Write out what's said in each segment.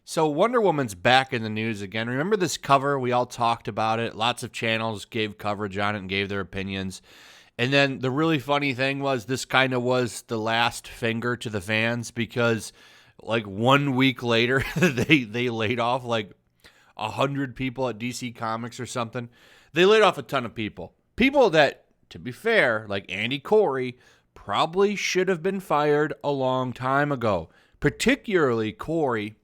So Wonder Woman's back in the news again. Remember this cover? We all talked about it. Lots of channels gave coverage on it and gave their opinions. And then the really funny thing was this kind of was the last finger to the fans because like 1 week later, they laid off like 100 people at DC Comics or something. They laid off a ton of people. People that, to be fair, like Andy Corey, probably should have been fired a long time ago. Particularly Corey,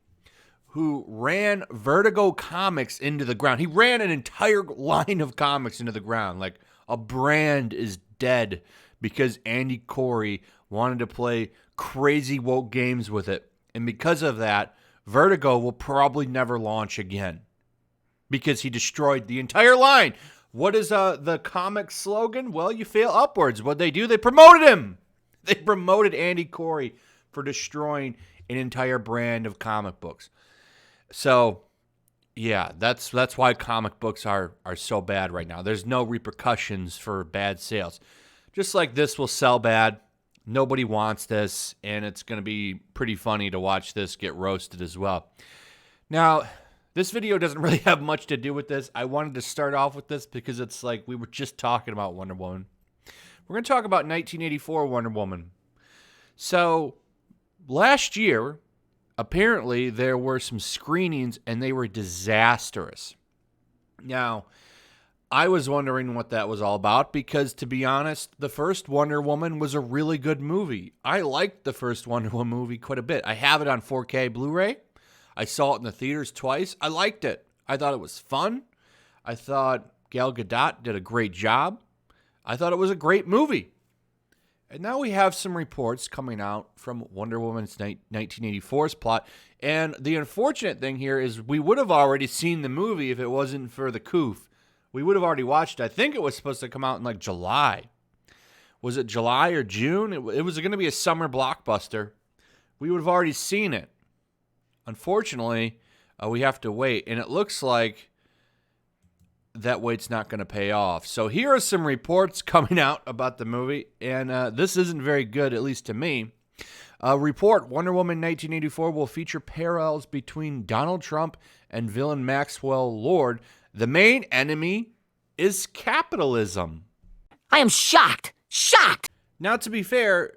who ran Vertigo Comics into the ground. He ran an entire line of comics into the ground. Like, a brand is dead because Andy Corey wanted to play crazy woke games with it. And because of that, Vertigo will probably never launch again because he destroyed the entire line. What is the comic slogan? Well, you fail upwards. What they do? They promoted him. They promoted Andy Corey for destroying an entire brand of comic books. So, yeah, that's why comic books are so bad right now. There's no repercussions for bad sales. Just like this will sell bad. Nobody wants this, and it's going to be pretty funny to watch this get roasted as well. Now, this video doesn't really have much to do with this. I wanted to start off with this because it's like we were just talking about Wonder Woman. We're going to talk about 1984 Wonder Woman. So, last year, apparently there were some screenings and they were disastrous. Now, I was wondering what that was all about because, to be honest, the first Wonder Woman was a really good movie. I liked the first Wonder Woman movie quite a bit. I have it on 4K Blu-ray. I saw it in the theaters twice. I liked it. I thought it was fun. I thought Gal Gadot did a great job. I thought it was a great movie. And now we have some reports coming out from Wonder Woman's 1984's plot. And the unfortunate thing here is we would have already seen the movie if it wasn't for the coof. We would have already watched it. I think it was supposed to come out in like July. Was it July or June? It was going to be a summer blockbuster. We would have already seen it. Unfortunately, we have to wait. And it looks like that wait's not going to pay off. So here are some reports coming out about the movie, and this isn't very good, at least to me. Report, Wonder Woman 1984 will feature parallels between Donald Trump and villain Maxwell Lord. The main enemy is capitalism. I am shocked. Shocked. Now, to be fair,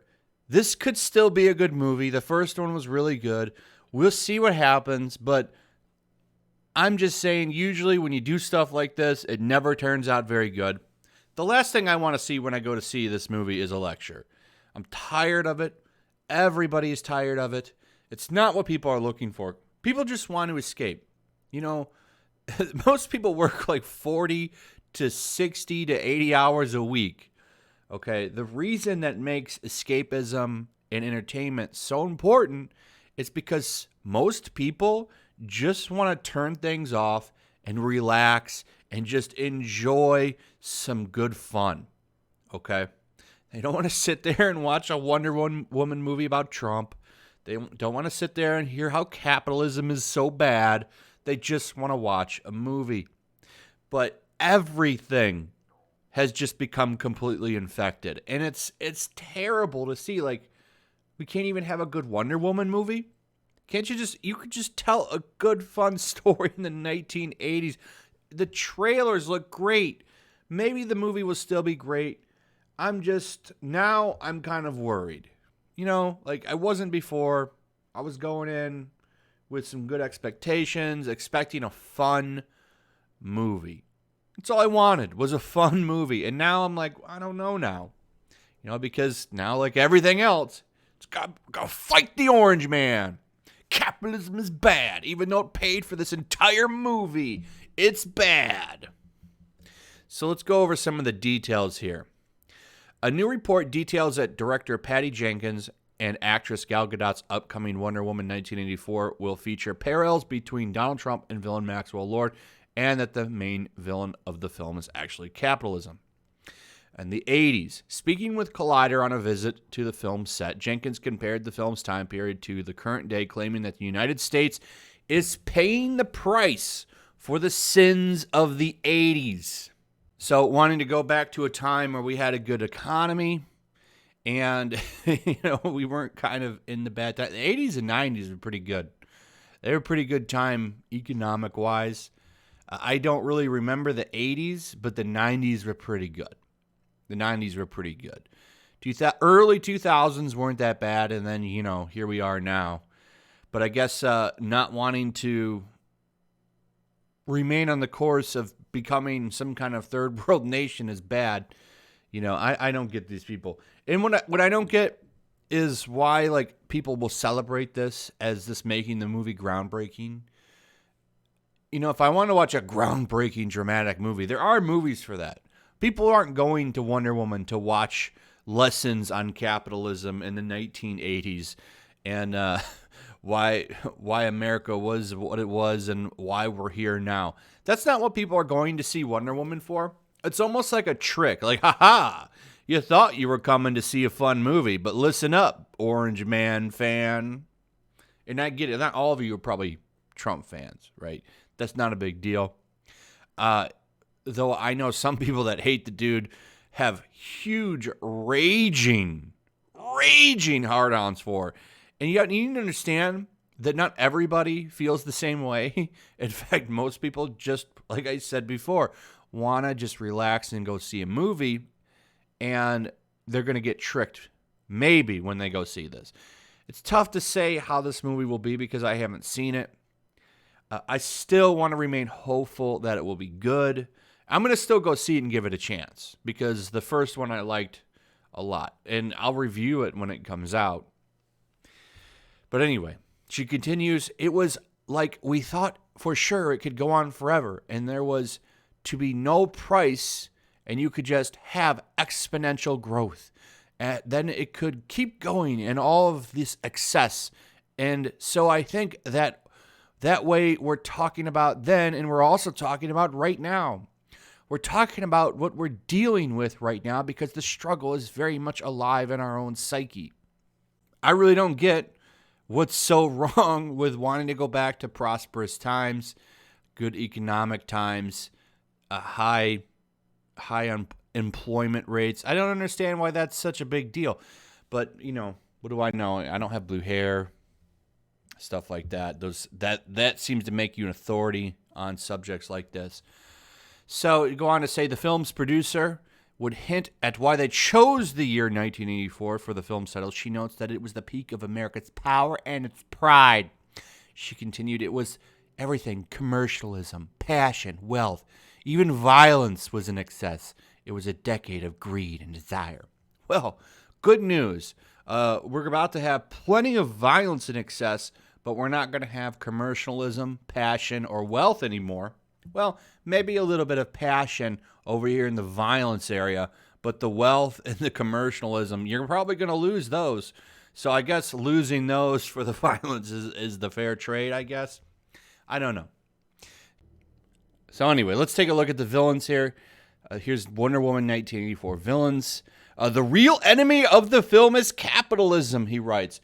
this could still be a good movie. The first one was really good. We'll see what happens, but I'm just saying, usually when you do stuff like this, it never turns out very good. The last thing I want to see when I go to see this movie is a lecture. I'm tired of it. Everybody is tired of it. It's not what people are looking for. People just want to escape. You know, most people work like 40 to 60 to 80 hours a week. Okay, the reason that makes escapism and entertainment so important is because most people just want to turn things off and relax and just enjoy some good fun, okay? They don't want to sit there and watch a Wonder Woman movie about Trump. They don't want to sit there and hear how capitalism is so bad. They just want to watch a movie. But everything has just become completely infected, and it's terrible to see. Like, we can't even have a good Wonder Woman movie. You could just tell a good, fun story in the 1980s. The trailers look great. Maybe the movie will still be great. I'm kind of worried. You know, like I wasn't before. I was going in with some good expectations, expecting a fun movie. That's all I wanted, was a fun movie. And now I'm like, I don't know now. You know, because now, like everything else, it's got to fight the Orange Man. Capitalism is bad, even though it paid for this entire movie. It's bad. So let's go over some of the details here. A new report details that director Patty Jenkins and actress Gal Gadot's upcoming Wonder Woman 1984 will feature parallels between Donald Trump and villain Maxwell Lord, and that the main villain of the film is actually capitalism. In the 80s, speaking with Collider on a visit to the film set, Jenkins compared the film's time period to the current day, claiming that the United States is paying the price for the sins of the 80s. So wanting to go back to a time where we had a good economy and we weren't kind of in the bad time. The 80s and 90s were pretty good. They were a pretty good time economic-wise. I don't really remember the 80s, but the 90s were pretty good. The 90s were pretty good. Early 2000s weren't that bad, and then, here we are now. But I guess not wanting to remain on the course of becoming some kind of third world nation is bad. I don't get these people. And what I don't get is why, like, people will celebrate this as this making the movie groundbreaking. If I want to watch a groundbreaking dramatic movie, there are movies for that. People aren't going to Wonder Woman to watch lessons on capitalism in the 1980s and why America was what it was and why we're here now. That's not what people are going to see Wonder Woman for. It's almost like a trick. Like, haha, you thought you were coming to see a fun movie, but listen up, Orange Man fan. And I get it. Not all of you are probably Trump fans, right? That's not a big deal. Though I know some people that hate the dude have huge raging hard-ons for. And you need to understand that not everybody feels the same way. In fact, most people just, like I said before, want to just relax and go see a movie, and they're going to get tricked maybe when they go see this. It's tough to say how this movie will be because I haven't seen it. I still want to remain hopeful that it will be good. I'm going to still go see it and give it a chance because the first one I liked a lot, and I'll review it when it comes out. But anyway, she continues, it was like we thought for sure it could go on forever, and there was to be no price, and you could just have exponential growth. And then it could keep going in all of this excess. And so I think that way we're talking about then, and we're also talking about right now. We're talking about what we're dealing with right now because the struggle is very much alive in our own psyche. I really don't get what's so wrong with wanting to go back to prosperous times, good economic times, high employment rates. I don't understand why that's such a big deal. But, what do I know? I don't have blue hair, stuff like that. That seems to make you an authority on subjects like this. So you go on to say the film's producer would hint at why they chose the year 1984 for the film's title. She notes that it was the peak of America's power and its pride. She continued, it was everything, commercialism, passion, wealth, even violence was in excess. It was a decade of greed and desire. Well, good news. We're about to have plenty of violence in excess, but we're not going to have commercialism, passion, or wealth anymore. Well, maybe a little bit of passion over here in the violence area, but the wealth and the commercialism, you're probably going to lose those. So I guess losing those for the violence is the fair trade, I guess. I don't know. So anyway, let's take a look at the villains here. Here's Wonder Woman 1984 villains. The real enemy of the film is capitalism, he writes.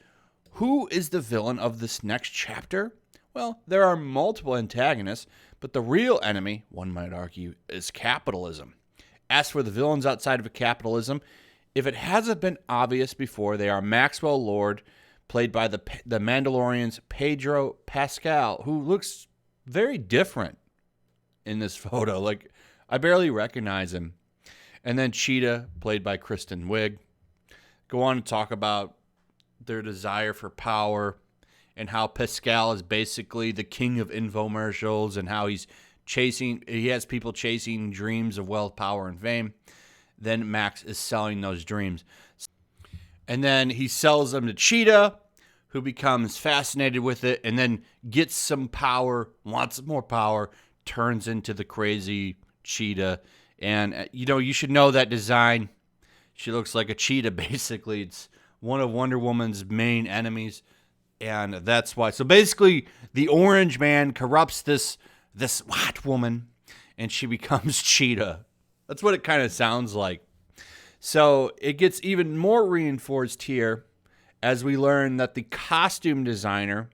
Who is the villain of this next chapter? Well, there are multiple antagonists, but the real enemy, one might argue, is capitalism. As for the villains outside of capitalism, if it hasn't been obvious before, they are Maxwell Lord, played by the Mandalorian's Pedro Pascal, who looks very different in this photo. Like, I barely recognize him. And then Cheetah, played by Kristen Wiig. Go on to talk about their desire for power and how Pascal is basically the king of infomercials and how he has people chasing dreams of wealth, power, and fame. Then Max is selling those dreams. And then he sells them to Cheetah, who becomes fascinated with it and then gets some power, wants more power, turns into the crazy Cheetah. And, you should know that design. She looks like a cheetah, basically. It's one of Wonder Woman's main enemies. And that's why. So basically, the Orange Man corrupts this white woman, and she becomes Cheetah. That's what it kind of sounds like. So it gets even more reinforced here as we learn that the costume designer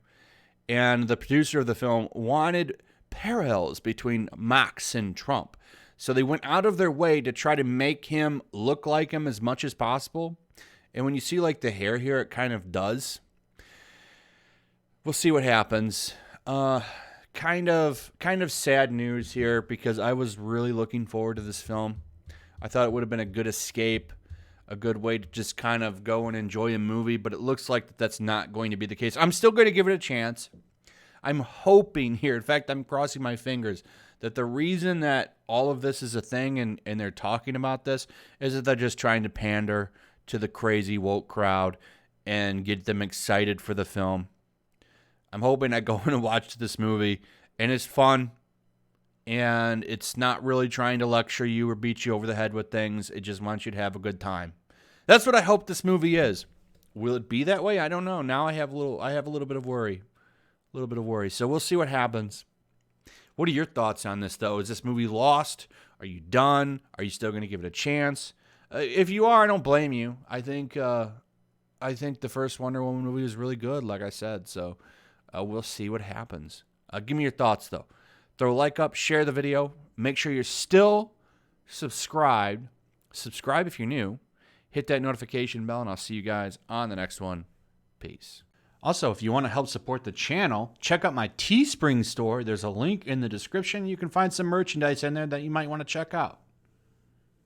and the producer of the film wanted parallels between Max and Trump. So they went out of their way to try to make him look like him as much as possible. And when you see like the hair here, it kind of does. We'll see what happens. Kind of sad news here because I was really looking forward to this film. I thought it would have been a good escape, a good way to just kind of go and enjoy a movie, but it looks like that's not going to be the case. I'm still going to give it a chance. I'm hoping here, in fact, I'm crossing my fingers, that the reason that all of this is a thing and they're talking about this is that they're just trying to pander to the crazy woke crowd and get them excited for the film. I'm hoping I go in and watch this movie and it's fun and it's not really trying to lecture you or beat you over the head with things. It just wants you to have a good time. That's what I hope this movie is. Will it be that way? I don't know. Now I have a little bit of worry. A little bit of worry. So we'll see what happens. What are your thoughts on this, though? Is this movie lost? Are you done? Are you still going to give it a chance? If you are, I don't blame you. I think the first Wonder Woman movie was really good, like I said. So we'll see what happens. Give me your thoughts, though. Throw a like up, share the video. Make sure you're still subscribed. Subscribe if you're new. Hit that notification bell, and I'll see you guys on the next one. Peace. Also, if you want to help support the channel, check out my Teespring store. There's a link in the description. You can find some merchandise in there that you might want to check out.